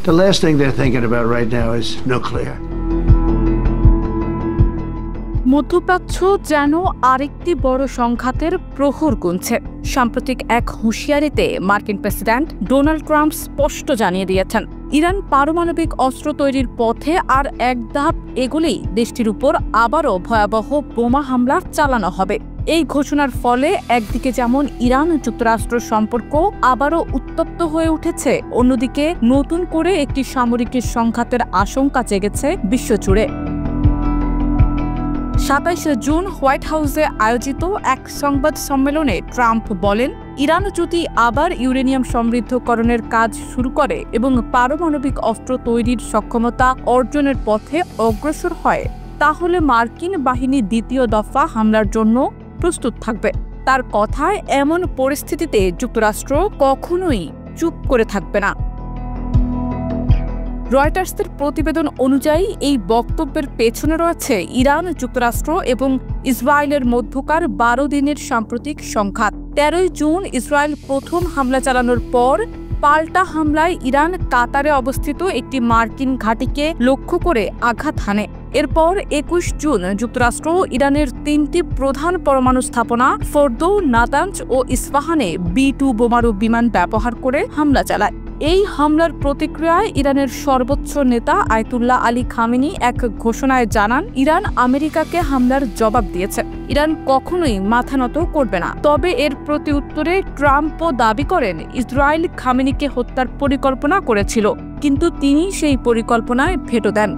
The last thing they're thinking about right now is nuclear. মধ্যপ্রাচ্য যেন আরেকটি বড় সংঘাতের প্রহর গুনছে। সাম্প্রতিক এক হুঁশিয়ারিতে মার্কিন প্রেসিডেন্ট ডোনাল্ড ট্রাম্প স্পষ্ট জানিয়ে দিয়েছেন, ইরান পারমাণবিক অস্ত্র তৈরির পথে আর এক ধাপ এগোলেই দেশটির উপর আবারও ভয়াবহ বোমা হামলা চালানো হবে। এই ঘোষণার ফলে একদিকে যেমন ইরান যুক্তরাষ্ট্র সম্পর্ক আবারও উত্তপ্ত হয়ে উঠেছে, অন্যদিকে নতুন করে একটি সামরিক সংঘাতের আশঙ্কা জেগেছে বিশ্বজুড়ে। ২৭ জুন হোয়াইট হাউসে আয়োজিত এক সংবাদ সম্মেলনে ট্রাম্প বলেন, ইরান যদি আবার ইউরেনিয়াম সমৃদ্ধকরণের কাজ শুরু করে এবং পারমাণবিক অস্ত্র তৈরির সক্ষমতা অর্জনের পথে অগ্রসর হয়, তাহলে মার্কিন বাহিনী দ্বিতীয় দফা হামলার জন্য প্রস্তুত থাকবে। তার কথায় এমন পরিস্থিতিতে যুক্তরাষ্ট্র কখনোই চুপ করে থাকবে না। রয়টার্সের প্রতিবেদন অনুযায়ী এই বক্তব্যের পেছনে রয়েছে ইরান, যুক্তরাষ্ট্র এবং ইসরায়েলের মধ্যকার ১২ দিনের সাম্প্রতিক সংঘাত। ১৩ জুন ইসরায়েল প্রথম হামলা চালানোর পর পাল্টা হামলায় ইরান কাতারে অবস্থিত একটি মার্কিন ঘাঁটিকে লক্ষ্য করে আঘাত হানে। এরপর ২১ জুন যুক্তরাষ্ট্র ইরানের ৩টি প্রধান পরমাণু স্থাপনা ফোর্দো, নাতাঞ্জ ও ইস্পাহানে B-2 বোমারু বিমান ব্যবহার করে হামলা চালায়। এই হামলার প্রতিক্রিয়ায় ইরানের সর্বোচ্চ নেতা আয়াতুল্লাহ আলী খামেনি এক ঘোষণায় জানান, ইরান আমেরিকাকে হামলার জবাব দিয়েছে, ইরান কখনোই মাথা নত করবে না। তবে এর প্রতি উত্তরে ট্রাম্পও দাবি করেন, ইসরায়েল খামেনিকে হত্যার পরিকল্পনা করেছিল, কিন্তু তিনি সেই পরিকল্পনায় ভেটো দেন।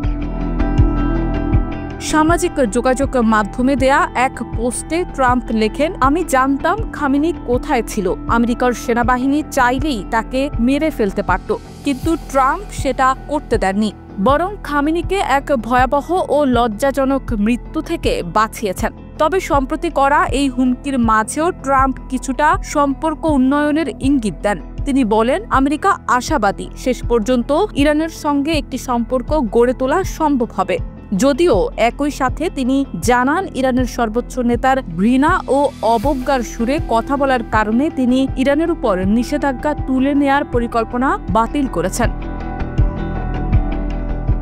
সামাজিক যোগাযোগ মাধ্যমে দেয়া এক পোস্টে ট্রাম্প লেখেন, আমি জানতাম খামেনি কোথায় ছিল। আমেরিকার সেনাবাহিনী চাইলেই তাকে মেরে ফেলতে পারত, কিন্তু ট্রাম্প সেটা করতে দেননি, বরং খামেনিকে এক ভয়াবহ ও লজ্জাজনক মৃত্যু থেকে বাঁচিয়েছেন। তবে সম্প্রতি করা এই হুমকির মাঝেও ট্রাম্প কিছুটা সম্পর্ক উন্নয়নের ইঙ্গিত দেন। তিনি বলেন, আমেরিকা আশাবাদী শেষ পর্যন্ত ইরানের সঙ্গে একটি সম্পর্ক গড়ে তোলা সম্ভব হবে। যদিও একই সাথে তিনি জানান, ইরানের সর্বোচ্চ নেতার ঘৃণা ও অবজ্ঞার সুরে কথা বলার কারণে তিনি ইরানের উপর নিষেধাজ্ঞা তুলে নেয়ার পরিকল্পনা বাতিল করেছেন।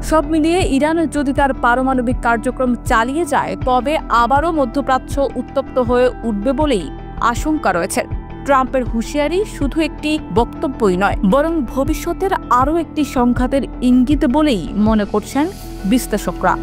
সব মিলিয়ে ইরান যদি তার পারমাণবিক কার্যক্রম চালিয়ে যায়, তবে আবারও মধ্যপ্রাচ্য উত্তপ্ত হয়ে উঠবে বলেই আশঙ্কা রয়েছে। ট্রাম্পের হুঁশিয়ারি শুধু একটি বক্তব্যই নয়, বরং ভবিষ্যতের আরও একটি সংঘাতের ইঙ্গিত বলেই মনে করছেন বিশ্লেষকরা।